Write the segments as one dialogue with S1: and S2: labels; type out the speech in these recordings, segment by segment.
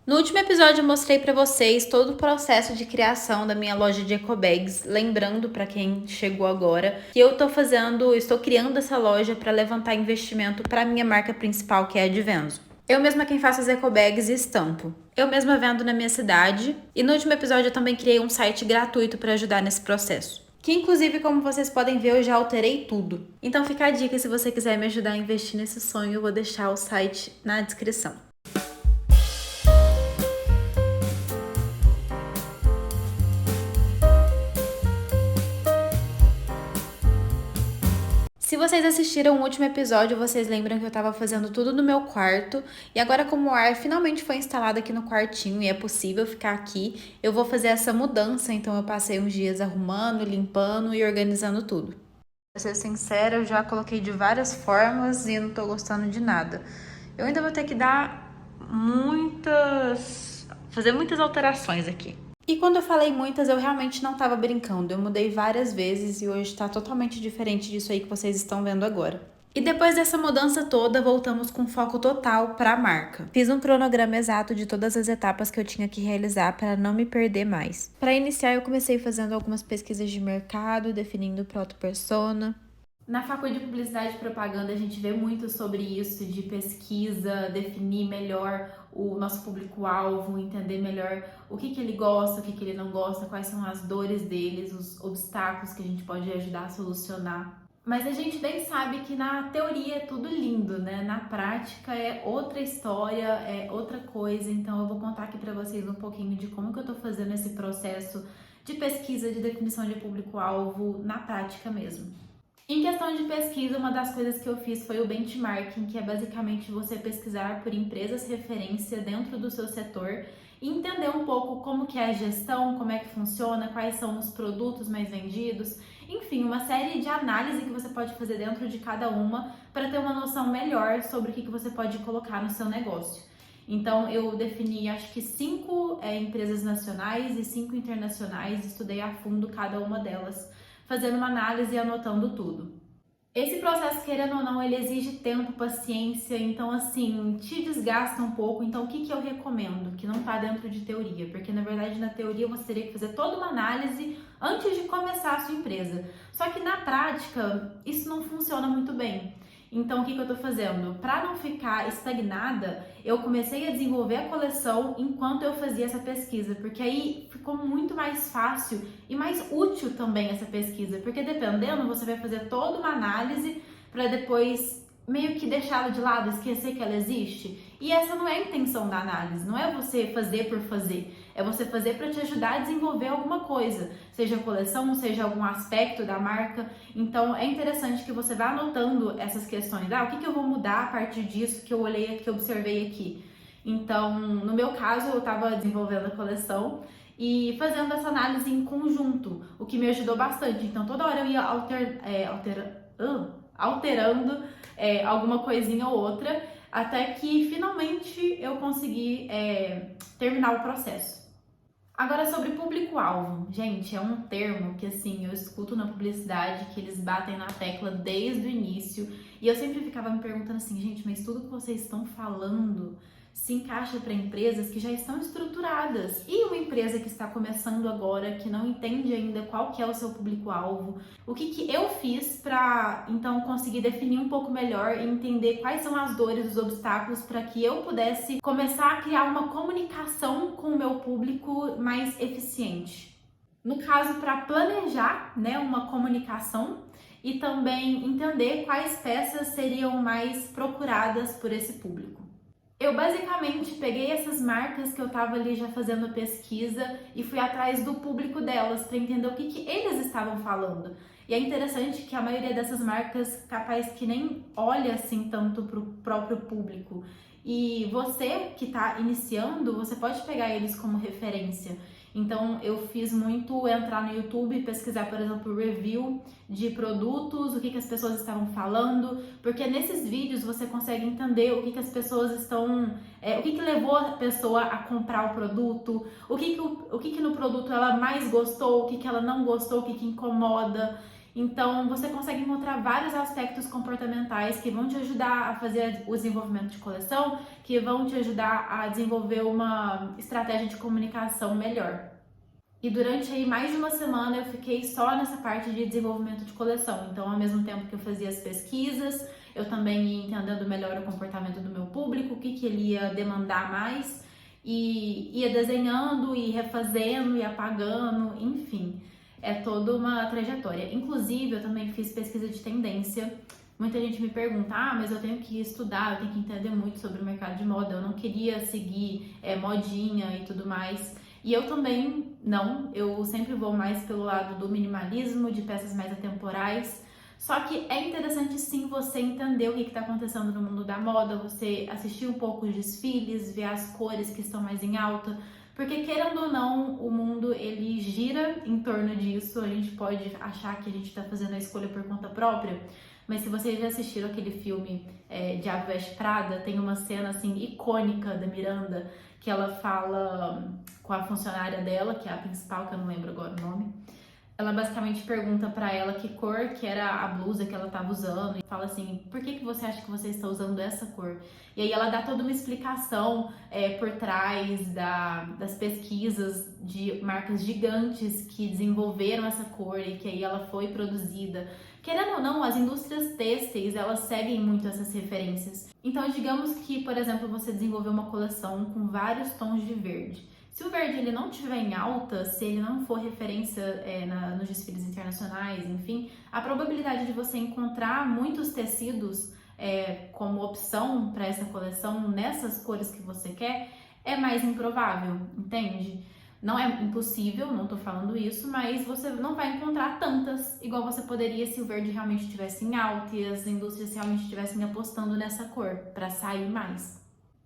S1: No último episódio eu mostrei para vocês todo o processo de criação da minha loja de ecobags, lembrando para quem chegou agora que estou criando essa loja para levantar investimento para minha marca principal, que é a Advenzo. Eu mesma quem faço as ecobags e estampo. Eu mesma vendo na minha cidade e no último episódio eu também criei um site gratuito para ajudar nesse processo. Que inclusive, como vocês podem ver, eu já alterei tudo. Então fica a dica, se você quiser me ajudar a investir nesse sonho, eu vou deixar o site na descrição. Se vocês assistiram o último episódio, vocês lembram que eu tava fazendo tudo no meu quarto. E agora, como o ar finalmente foi instalado aqui no quartinho e é possível ficar aqui, eu vou fazer essa mudança. Então eu passei uns dias arrumando, limpando e organizando tudo. Pra ser sincera, eu já coloquei de várias formas e não tô gostando de nada. Eu ainda vou ter que fazer muitas alterações aqui. E quando eu falei muitas, eu realmente não tava brincando. Eu mudei várias vezes e hoje tá totalmente diferente disso aí que vocês estão vendo agora. E depois dessa mudança toda, voltamos com foco total para a marca. Fiz um cronograma exato de todas as etapas que eu tinha que realizar para não me perder mais. Para iniciar, eu comecei fazendo algumas pesquisas de mercado, definindo o proto-persona. Na faculdade de Publicidade e Propaganda, a gente vê muito sobre isso, de pesquisa, definir melhor o nosso público-alvo, entender melhor o que ele gosta, o que ele não gosta, quais são as dores deles, os obstáculos que a gente pode ajudar a solucionar. Mas a gente bem sabe que na teoria é tudo lindo, né? Na prática é outra história, é outra coisa. Então eu vou contar aqui para vocês um pouquinho de como que eu tô fazendo esse processo de pesquisa, de definição de público-alvo na prática mesmo. Em questão de pesquisa, uma das coisas que eu fiz foi o benchmarking, que é basicamente você pesquisar por empresas referência dentro do seu setor e entender um pouco como que é a gestão, como é que funciona, quais são os produtos mais vendidos, enfim, uma série de análise que você pode fazer dentro de cada uma para ter uma noção melhor sobre o que você pode colocar no seu negócio. Então, eu defini acho que 5 empresas nacionais e 5 internacionais, estudei a fundo cada uma delas, fazendo uma análise e anotando tudo. Esse processo, querendo ou não, ele exige tempo, paciência, então assim, te desgasta um pouco. Então o que eu recomendo? Que não está dentro de teoria, porque na verdade na teoria você teria que fazer toda uma análise antes de começar a sua empresa. Só que na prática isso não funciona muito bem. Então o que eu tô fazendo? Para não ficar estagnada, eu comecei a desenvolver a coleção enquanto eu fazia essa pesquisa, porque aí ficou muito mais fácil e mais útil também essa pesquisa, porque dependendo, você vai fazer toda uma análise para depois meio que deixá-la de lado, esquecer que ela existe. E essa não é a intenção da análise, não é você fazer por fazer, é você fazer para te ajudar a desenvolver alguma coisa, seja coleção, seja algum aspecto da marca. Então é interessante que você vá anotando essas questões. O que eu vou mudar a partir disso que eu olhei, que eu observei aqui? Então, no meu caso, eu estava desenvolvendo a coleção e fazendo essa análise em conjunto, o que me ajudou bastante. Então, toda hora eu ia alterando alguma coisinha ou outra, até que finalmente eu consegui terminar o processo. Agora, sobre público-alvo. Gente, é um termo que, assim, eu escuto na publicidade, que eles batem na tecla desde o início. E eu sempre ficava me perguntando assim, gente, mas tudo que vocês estão falando se encaixa para empresas que já estão estruturadas. E uma empresa que está começando agora, que não entende ainda qual que é o seu público-alvo, o que eu fiz para então conseguir definir um pouco melhor e entender quais são as dores, os obstáculos para que eu pudesse começar a criar uma comunicação com o meu público mais eficiente. No caso, para planejar, né, uma comunicação e também entender quais peças seriam mais procuradas por esse público. Eu basicamente peguei essas marcas que eu tava ali já fazendo a pesquisa e fui atrás do público delas para entender o que eles estavam falando. E é interessante que a maioria dessas marcas capaz que nem olha assim tanto para o próprio público. E você que está iniciando, você pode pegar eles como referência. Então eu fiz muito entrar no YouTube e pesquisar, por exemplo, review de produtos, o que as pessoas estavam falando, porque nesses vídeos você consegue entender o que as pessoas estão, o que levou a pessoa a comprar o produto, o que no produto ela mais gostou, o que ela não gostou, o que incomoda. Então, você consegue encontrar vários aspectos comportamentais que vão te ajudar a fazer o desenvolvimento de coleção, que vão te ajudar a desenvolver uma estratégia de comunicação melhor. E durante aí mais de uma semana eu fiquei só nessa parte de desenvolvimento de coleção. Então, ao mesmo tempo que eu fazia as pesquisas, eu também ia entendendo melhor o comportamento do meu público, o que ele ia demandar mais, e ia desenhando, e refazendo, e apagando, enfim. É toda uma trajetória. Inclusive, eu também fiz pesquisa de tendência. Muita gente me pergunta, mas eu tenho que estudar, eu tenho que entender muito sobre o mercado de moda, eu não queria seguir modinha e tudo mais. E eu também não, eu sempre vou mais pelo lado do minimalismo, de peças mais atemporais. Só que é interessante sim você entender o que está acontecendo no mundo da moda, você assistir um pouco os desfiles, ver as cores que estão mais em alta, porque querendo ou não, o mundo ele gira em torno disso. A gente pode achar que a gente está fazendo a escolha por conta própria, mas se vocês já assistiram aquele filme Diabo Veste Prada, tem uma cena assim icônica da Miranda, que ela fala com a funcionária dela, que é a principal, que eu não lembro agora o nome. Ela basicamente pergunta pra ela que cor que era a blusa que ela tava usando e fala assim, por que você acha que você está usando essa cor? E aí ela dá toda uma explicação por trás das pesquisas de marcas gigantes que desenvolveram essa cor e que aí ela foi produzida. Querendo ou não, as indústrias têxteis, elas seguem muito essas referências. Então, digamos que, por exemplo, você desenvolveu uma coleção com vários tons de verde. Se o verde ele não estiver em alta, se ele não for referência nos desfiles internacionais, enfim, a probabilidade de você encontrar muitos tecidos como opção para essa coleção nessas cores que você quer é mais improvável, entende? Não é impossível, não tô falando isso, mas você não vai encontrar tantas igual você poderia se o verde realmente estivesse em alta e as indústrias realmente estivessem apostando nessa cor para sair mais.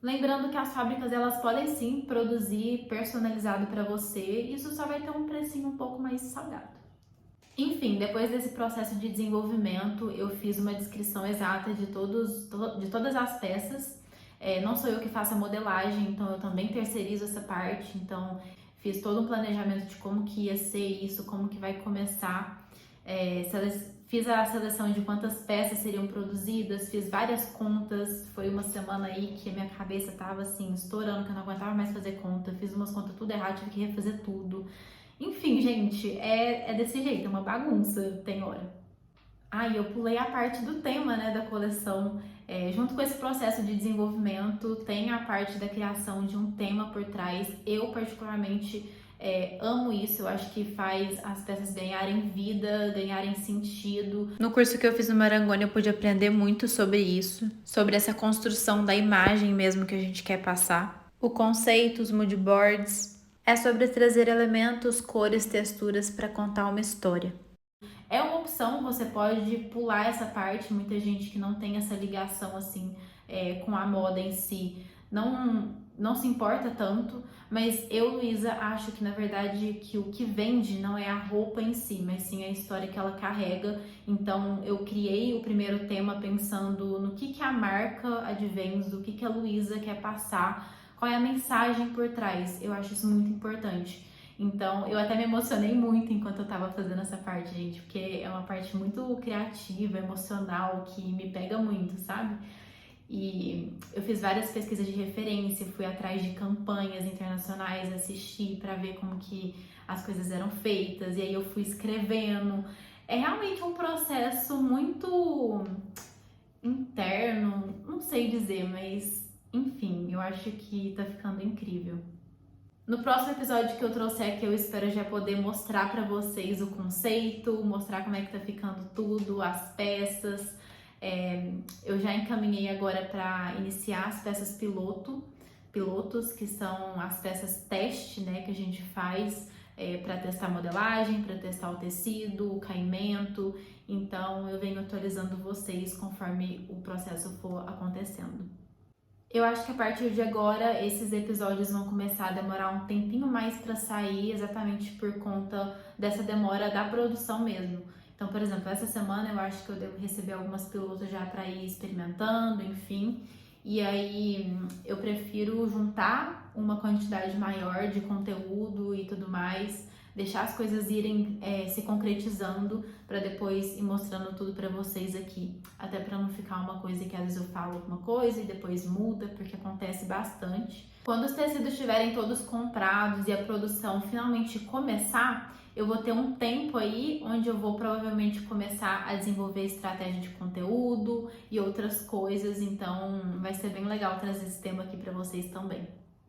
S1: Lembrando que as fábricas elas podem sim produzir personalizado para você, isso só vai ter um precinho um pouco mais salgado. Enfim, depois desse processo de desenvolvimento, eu fiz uma descrição exata de todas as peças. Não sou eu que faço a modelagem, então eu também terceirizo essa parte. Então, fiz todo um planejamento de como que ia ser isso, como que vai começar. Fiz a seleção de quantas peças seriam produzidas, fiz várias contas. Foi uma semana aí que a minha cabeça tava assim, estourando, que eu não aguentava mais fazer conta. Fiz umas contas tudo errado, tive que refazer tudo. Enfim, gente, é desse jeito, é uma bagunça, tem hora. E eu pulei a parte do tema, né, da coleção. Junto com esse processo de desenvolvimento, tem a parte da criação de um tema por trás. Eu, particularmente, amo isso. Eu acho que faz as peças ganharem vida, ganharem sentido. No curso que eu fiz no Marangoni, eu pude aprender muito sobre isso, sobre essa construção da imagem mesmo que a gente quer passar. O conceito, os mood boards, é sobre trazer elementos, cores, texturas para contar uma história. É uma opção, você pode pular essa parte. Muita gente que não tem essa ligação assim com a moda em si não se importa tanto, mas eu, Luísa, acho que na verdade que o que vende não é a roupa em si, mas sim a história que ela carrega. Então eu criei o primeiro tema pensando no que a marca Advance, do que a Luísa quer passar, qual é a mensagem por trás. Eu acho isso muito importante. Então, eu até me emocionei muito enquanto eu tava fazendo essa parte, gente, porque é uma parte muito criativa, emocional, que me pega muito, sabe? E eu fiz várias pesquisas de referência, fui atrás de campanhas internacionais, assisti para ver como que as coisas eram feitas, e aí eu fui escrevendo. É realmente um processo muito interno, não sei dizer, mas enfim, eu acho que tá ficando incrível. No próximo episódio que eu trouxer aqui, eu espero já poder mostrar pra vocês o conceito, mostrar como é que tá ficando tudo, as peças. Eu já encaminhei agora para iniciar as peças pilotos, que são as peças teste, né, que a gente faz para testar a modelagem, para testar o tecido, o caimento. Então, eu venho atualizando vocês conforme o processo for acontecendo. Eu acho que a partir de agora esses episódios vão começar a demorar um tempinho mais para sair, exatamente por conta dessa demora da produção mesmo. Então, por exemplo, essa semana eu acho que eu devo receber algumas pilotos já para ir experimentando, enfim. E aí eu prefiro juntar uma quantidade maior de conteúdo e tudo mais deixar as coisas irem se concretizando para depois ir mostrando tudo para vocês aqui. Até para não ficar uma coisa que às vezes eu falo alguma coisa e depois muda, porque acontece bastante. Quando os tecidos estiverem todos comprados e a produção finalmente começar, eu vou ter um tempo aí onde eu vou provavelmente começar a desenvolver estratégia de conteúdo e outras coisas, então vai ser bem legal trazer esse tema aqui para vocês também.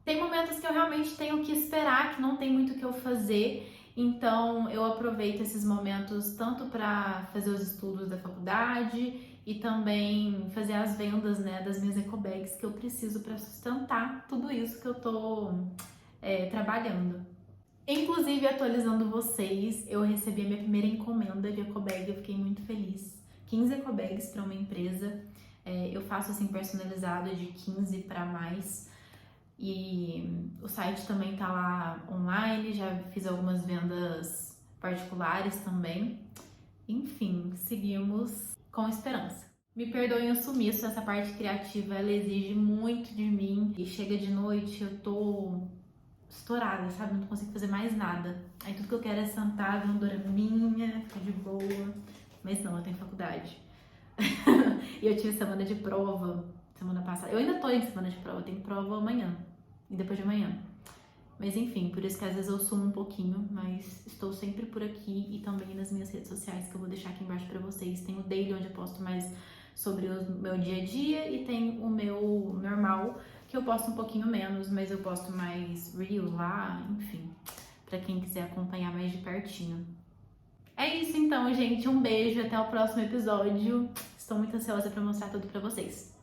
S1: Tem momentos que eu realmente tenho que esperar, que não tem muito o que eu fazer, então eu aproveito esses momentos tanto para fazer os estudos da faculdade e também fazer as vendas, né, das minhas ecobags que eu preciso para sustentar tudo isso que eu tô trabalhando. Inclusive, atualizando vocês, eu recebi a minha primeira encomenda de ecobag, eu fiquei muito feliz. 15 ecobags para uma empresa, eu faço assim personalizado de 15 para mais. E o site também tá lá online, já fiz algumas vendas particulares também. Enfim, seguimos com esperança. Me perdoem o sumiço, essa parte criativa ela exige muito de mim. E chega de noite, eu tô estourada, sabe? Não consigo fazer mais nada. Aí tudo que eu quero é sentar, ver um doraminha, ficar de boa. Mas não, eu tenho faculdade. E eu tive semana de prova semana passada. Eu ainda tô em semana de prova, eu tenho prova amanhã e depois de amanhã. Mas enfim, por isso que às vezes eu sumo um pouquinho, mas estou sempre por aqui e também nas minhas redes sociais que eu vou deixar aqui embaixo pra vocês. Tem o daily, onde eu posto mais sobre o meu dia a dia, e tem o meu normal, que eu posto um pouquinho menos, mas eu posto mais reel lá, enfim, pra quem quiser acompanhar mais de pertinho. É isso então, gente. Um beijo, até o próximo episódio. Estou muito ansiosa pra mostrar tudo pra vocês.